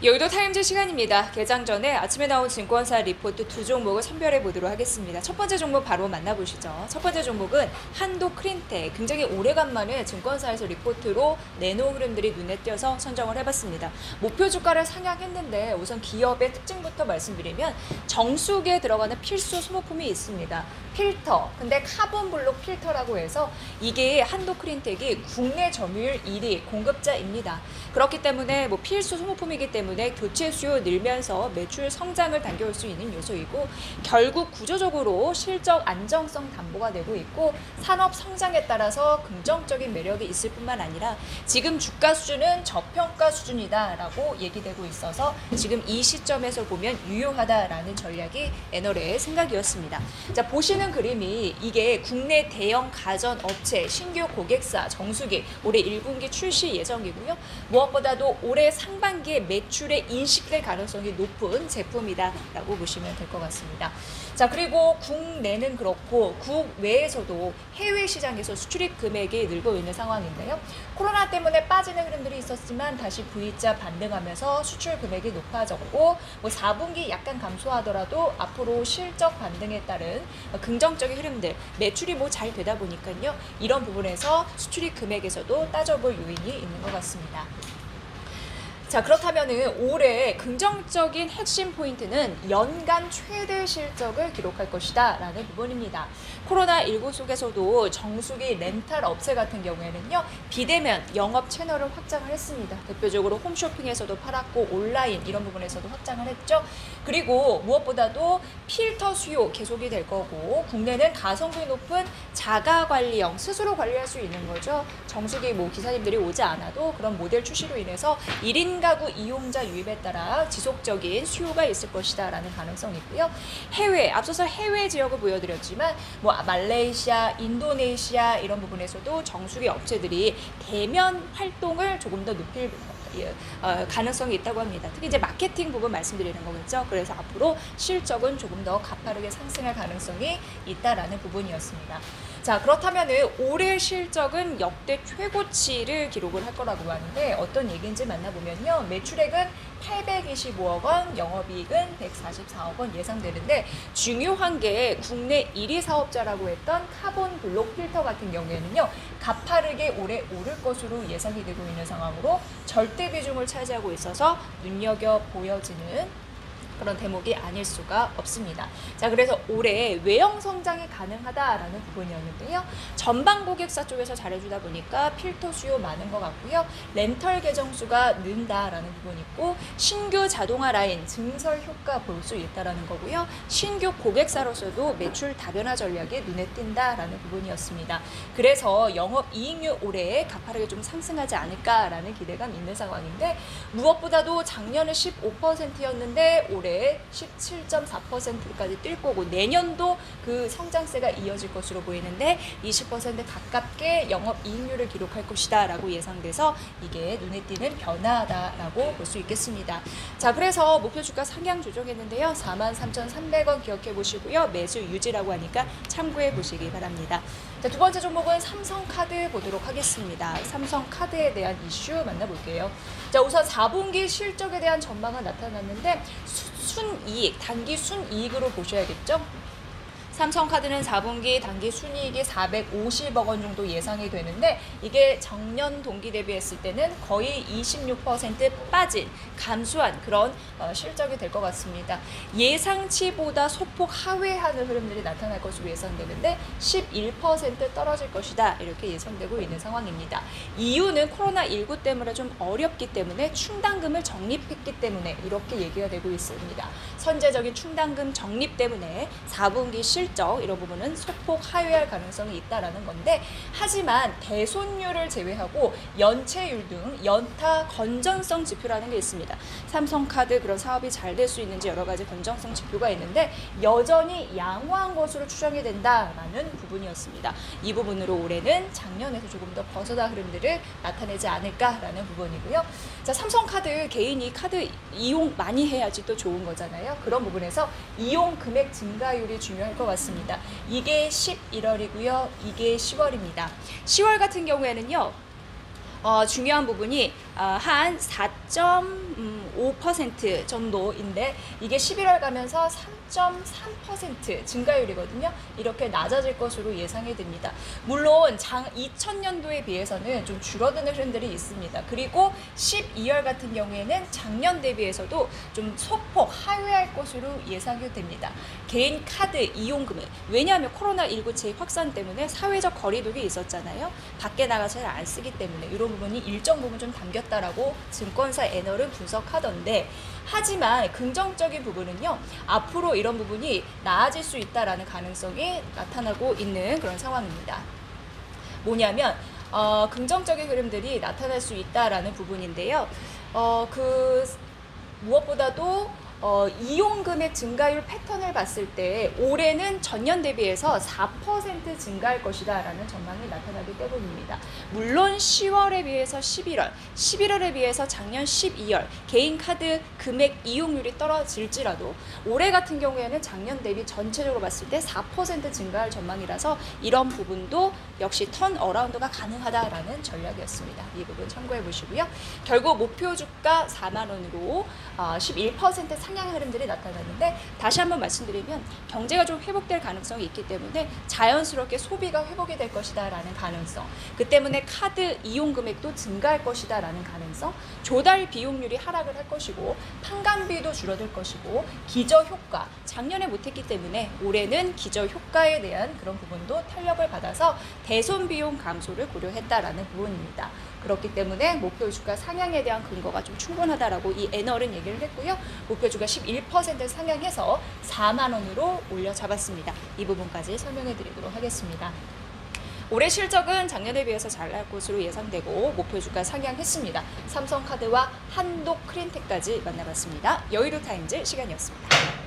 여의도 타임즈 시간입니다. 개장 전에 아침에 나온 증권사 리포트 두 종목을 선별해 보도록 하겠습니다. 첫 번째 종목 바로 만나보시죠. 첫 번째 종목은 한도크린텍. 굉장히 오래간만에 증권사에서 리포트로 내놓은 흐름들이 눈에 띄어서 선정을 해봤습니다. 목표 주가를 상향했는데 우선 기업의 특징부터 말씀드리면 정수기에 들어가는 필수 소모품이 있습니다. 필터. 근데 카본 블록 필터라고 해서 이게 한도크린텍이 국내 점유율 1위 공급자입니다. 그렇기 때문에 필수 소모품이기 때문에 교체 수요 늘면서 매출 성장을 당겨올 수 있는 요소이고 결국 구조적으로 실적 안정성 담보가 되고 있고 산업 성장에 따라서 긍정적인 매력이 있을 뿐만 아니라 지금 주가 수준은 저평가 수준이다라고 얘기되고 있어서 지금 이 시점에서 보면 유효하다라는 전략이 애널의 생각이었습니다. 자, 보시는 그림이 이게 국내 대형 가전 업체 신규 고객사 정수기 올해 1분기 출시 예정이고요. 무엇보다도 올해 상반기에 매출에 인식될 가능성이 높은 제품이다라고 보시면 될 것 같습니다. 자, 그리고 국내는 그렇고 국외에서도 해외 시장에서 수출입 금액이 늘고 있는 상황인데요. 코로나 때문에 빠지는 흐름들이 있었지만 다시 V자 반등하면서 수출 금액이 높아졌고 4분기 약간 감소하더라도 앞으로 실적 반등에 따른 긍정적인 흐름들, 매출이 잘 되다 보니까요. 이런 부분에서 수출입 금액에서도 따져볼 요인이 있는 것 같습니다. 자, 그렇다면은 올해 긍정적인 핵심 포인트는 연간 최대 실적을 기록할 것이다 라는 부분입니다. 코로나19 속에서도 정수기 렌탈 업체 같은 경우에는요, 비대면 영업 채널을 확장을 했습니다. 대표적으로 홈쇼핑에서도 팔았고 온라인 이런 부분에서도 확장을 했죠. 그리고 무엇보다도 필터 수요 계속이 될 거고 국내는 가성비 높은 자가 관리형 스스로 관리할 수 있는 거죠. 정수기 기사님들이 오지 않아도 그런 모델 출시로 인해서 1인 가구 이용자 유입에 따라 지속적인 수요가 있을 것이다 라는 가능성이 있고요. 해외, 앞서서 해외 지역을 보여드렸지만 말레이시아, 인도네시아 이런 부분에서도 정수기 업체들이 대면 활동을 조금 더 높일 가능성이 있다고 합니다. 특히 이제 마케팅 부분 말씀드리는 거겠죠. 그래서 앞으로 실적은 조금 더 가파르게 상승할 가능성이 있다라는 부분이었습니다. 자, 그렇다면은 올해 실적은 역대 최고치를 기록을 할 거라고 하는데 어떤 얘기인지 만나보면요. 매출액은 825억 원, 영업이익은 144억 원 예상되는데 중요한 게 국내 1위 사업자라고 했던 카본 블록 필터 같은 경우에는요. 가파르게 올해 오를 것으로 예상이 되고 있는 상황으로 절대 비중을 차지하고 있어서 눈여겨보여지는 그런 대목이 아닐 수가 없습니다. 자, 그래서 올해 외형 성장이 가능하다라는 부분이었는데요. 전방 고객사 쪽에서 잘해주다 보니까 필터 수요 많은 것 같고요. 렌털 계정수가 는다라는 부분이 있고 신규 자동화 라인 증설 효과 볼 수 있다라는 거고요. 신규 고객사로서도 매출 다변화 전략이 눈에 띈다라는 부분이었습니다. 그래서 영업이익률 올해 가파르게 좀 상승하지 않을까라는 기대감 있는 상황인데 무엇보다도 작년에 15%였는데 올해 17.4%까지 뛸 거고 내년도 그 성장세가 이어질 것으로 보이는데 20% 가깝게 영업이익률을 기록할 것이다 라고 예상돼서 이게 눈에 띄는 변화다라고 볼 수 있겠습니다. 자, 그래서 목표 주가 상향 조정했는데요. 43,300원 기억해 보시고요. 매수 유지라고 하니까 참고해 보시기 바랍니다. 자, 두 번째 종목은 삼성카드 보도록 하겠습니다. 삼성카드에 대한 이슈 만나볼게요. 자, 우선 4분기 실적에 대한 전망은 나타났는데 순이익, 단기 순이익으로 보셔야겠죠? 삼성카드는 4분기 단기 순이익이 450억 원 정도 예상이 되는데 이게 작년 동기 대비했을 때는 거의 26% 빠진 감소한 그런 실적이 될 것 같습니다. 예상치보다 소폭 하회하는 흐름들이 나타날 것으로 예상되는데 11% 떨어질 것이다 이렇게 예상되고 있는 상황입니다. 이유는 코로나19 때문에 좀 어렵기 때문에 충당금을 적립했기 때문에 이렇게 얘기가 되고 있습니다. 선제적인 충당금 적립 때문에 4분기 실적 이런 부분은 소폭 하회할 가능성이 있다라는 건데 하지만 대손율을 제외하고 연체율 등 연타 건전성 지표라는 게 있습니다. 삼성카드 그런 사업이 잘 될 수 있는지 여러 가지 건전성 지표가 있는데 여전히 양호한 것으로 추정이 된다라는 부분이었습니다. 이 부분으로 올해는 작년에서 조금 더 벗어난 흐름들을 나타내지 않을까라는 부분이고요. 자, 삼성카드 개인이 카드 이용 많이 해야지 또 좋은 거잖아요. 그런 부분에서 이용 금액 증가율이 중요할 것 같습니다. 이게 11월이고요. 이게 10월입니다. 10월 같은 경우에는요. 중요한 부분이 한 4.5% 정도인데 이게 11월 가면서 3.3% 증가율이거든요. 이렇게 낮아질 것으로 예상이 됩니다. 물론 2000년도에 비해서는 좀 줄어드는 흐름들이 있습니다. 그리고 12월 같은 경우에는 작년 대비해서도 좀 소폭 하회할 것으로 예상이 됩니다. 개인 카드 이용 금액, 왜냐하면 코로나19 재확산 때문에 사회적 거리두기 있었잖아요. 밖에 나가서 잘 안 쓰기 때문에 이런 부분이 일정 부분 좀 담겼다라고 증권사 애널은 분석하던데, 하지만 긍정적인 부분은요, 앞으로 이런 부분이 나아질 수 있다라는 가능성이 나타나고 있는 그런 상황입니다. 뭐냐면 긍정적인 흐름들이 나타날 수 있다라는 부분인데요. 무엇보다도 이용 금액 증가율 패턴을 봤을 때 올해는 전년 대비해서 4% 증가할 것이다 라는 전망이 나타나기 때문입니다. 물론 10월에 비해서 11월에 비해서 작년 12월 개인 카드 금액 이용률이 떨어질지라도 올해 같은 경우에는 작년 대비 전체적으로 봤을 때 4% 증가할 전망이라서 이런 부분도 역시 턴어라운드가 가능하다라는 전략이었습니다. 이 부분 참고해 보시고요. 결국 목표 주가 4만 원으로 11% 상향 흐름들이 나타났는데, 다시 한번 말씀드리면 경제가 좀 회복될 가능성이 있기 때문에 자연스럽게 소비가 회복이 될 것이다 라는 가능성, 그 때문에 카드 이용 금액도 증가할 것이다 라는 가능성, 조달 비용률이 하락을 할 것이고 판관비도 줄어들 것이고 기저효과, 작년에 못했기 때문에 올해는 기저효과에 대한 그런 부분도 탄력을 받아서 대손 비용 감소를 고려했다라는 부분입니다. 그렇기 때문에 목표 주가 상향에 대한 근거가 좀 충분하다라고 이 애널은 얘기를 했고요. 목표 주가 11% 상향해서 4만 원으로 올려 잡았습니다. 이 부분까지 설명해 드리도록 하겠습니다. 올해 실적은 작년에 비해서 잘 날 것으로 예상되고 목표 주가 상향했습니다. 삼성카드와 한독 크린텍까지 만나봤습니다. 여의도 타임즈 시간이었습니다.